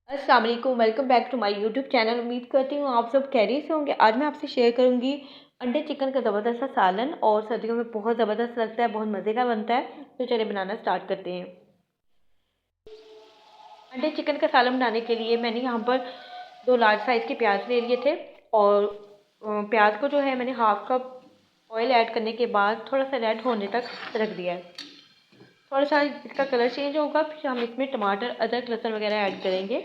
अस्सलाम वालेकुम, welcome back to my YouTube channel. उम्मीद करती हूँ आप सब खैरियत से होंगे। आज मैं आपसे शेयर करूँगी अंडे चिकन का ज़बरदस्त सा सालन, और सर्दियों में बहुत ज़बरदस्त लगता है, बहुत मज़े का बनता है। तो चलिए बनाना स्टार्ट करते हैं। अंडे चिकन का सालन बनाने के लिए मैंने यहाँ पर 2 लार्ज साइज़ के प्याज ले लिए थे, और प्याज को जो है मैंने हाफ कप ऑयल ऐड करने के बाद थोड़ा सा रेड होने तक रख दिया है। थोड़ा सा इसका कलर चेंज होगा, फिर हम इसमें टमाटर, अदरक, लहसुन वगैरह ऐड करेंगे।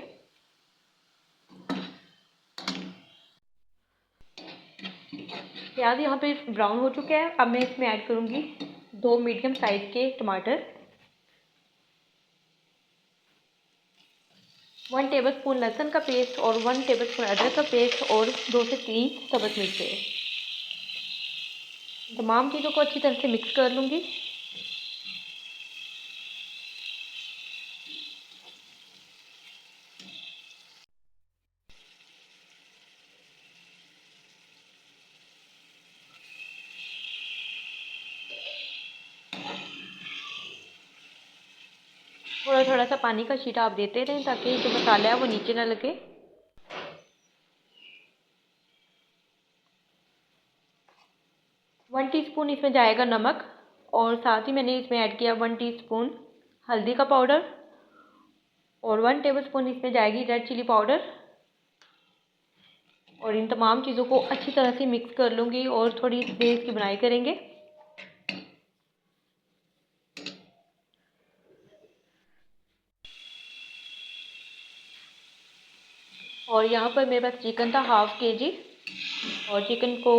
प्याज यहाँ पे ब्राउन हो चुके हैं। अब मैं इसमें ऐड करूँगी 2 मीडियम साइज़ के टमाटर, 1 टेबलस्पून लहसुन का पेस्ट और 1 टेबलस्पून अदरक का पेस्ट और 2 से 3 सब्ज़ मिर्चें। तमाम चीज़ों को अच्छी तरह से मिक्स कर लूँगी। थोड़ा थोड़ा सा पानी का छींटा आप देते रहें ताकि जो मसाला है वो नीचे ना लगे। वन टीस्पून इसमें जाएगा नमक, और साथ ही मैंने इसमें ऐड किया 1 टीस्पून हल्दी का पाउडर, और 1 टेबलस्पून इसमें जाएगी रेड चिली पाउडर। और इन तमाम चीज़ों को अच्छी तरह से मिक्स कर लूँगी और थोड़ी देर इसकी बुनाई करेंगे। और यहाँ पर मेरे पास चिकन था हाफ़ केजी, और चिकन को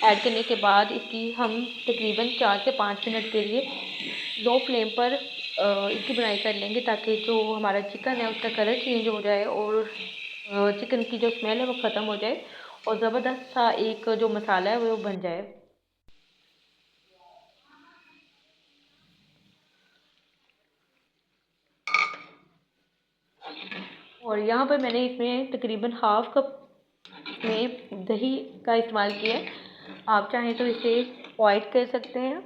ऐड करने के बाद इसकी हम तकरीबन 4 से 5 मिनट के लिए लो फ्लेम पर इसकी बुनाई कर लेंगे, ताकि जो हमारा चिकन है उसका कलर चेंज हो जाए और चिकन की जो स्मेल है वो ख़त्म हो जाए, और ज़बरदस्त सा एक जो मसाला है वो बन जाए। और यहाँ पर मैंने इसमें तकरीबन हाफ़ कप में दही का इस्तेमाल किया है। आप चाहें तो इसे अवॉइड कर सकते हैं।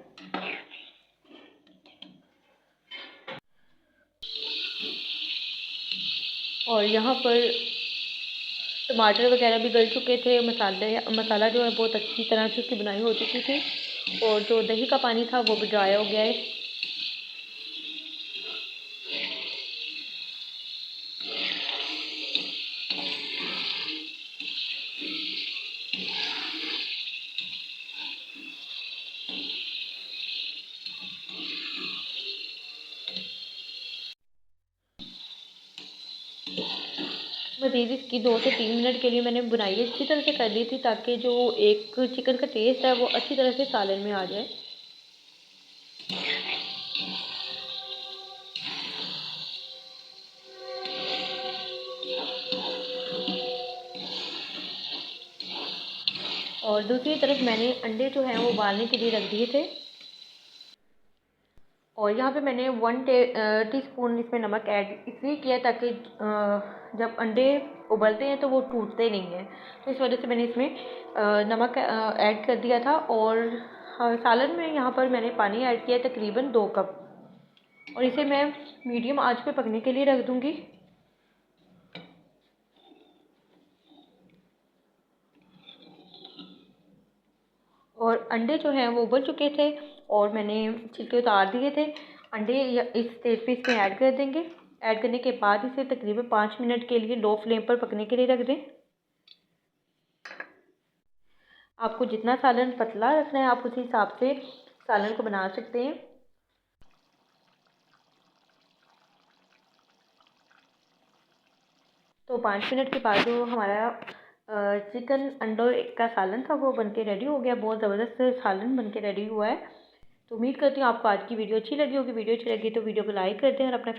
और यहाँ पर टमाटर वगैरह भी गल चुके थे, मसाला जो है बहुत अच्छी तरह से उसकी बुनाई हो चुकी थी, और जो दही का पानी था वो भी ड्राई हो गया है। मज़ीद इसकी 2 से 3 मिनट के लिए मैंने बुनाई अच्छी तरह से कर ली थी, ताकि जो एक चिकन का टेस्ट है वो अच्छी तरह से सालन में आ जाए। और दूसरी तरफ मैंने अंडे जो हैं वो उबालने के लिए रख दिए थे, और यहाँ पे मैंने 1 टीस्पून इसमें नमक ऐड इसलिए किया ताकि जब अंडे उबलते हैं तो वो टूटते नहीं हैं, तो इस वजह से मैंने इसमें नमक ऐड कर दिया था। और सालन में यहाँ पर मैंने पानी ऐड किया तकरीबन 2 कप, और इसे मैं मीडियम आंच पे पकने के लिए रख दूँगी। और अंडे जो हैं वो उबल चुके थे, और मैंने छिलके उतार दिए थे। अंडे इस स्टेज पे इसमें ऐड कर देंगे। ऐड करने के बाद इसे तकरीबन 5 मिनट के लिए लो फ्लेम पर पकने के लिए रख दें। आपको जितना सालन पतला रखना है आप उसी हिसाब से सालन को बना सकते हैं। तो 5 मिनट के बाद जो हमारा चिकन अंडों का सालन था वो बनके रेडी हो गया। बहुत ज़बरदस्त सालन बनके रेडी हुआ है। तो उम्मीद करती हूँ आपको आज की वीडियो अच्छी लगी होगी। वीडियो अच्छी लगी तो वीडियो को लाइक कर दें और अपना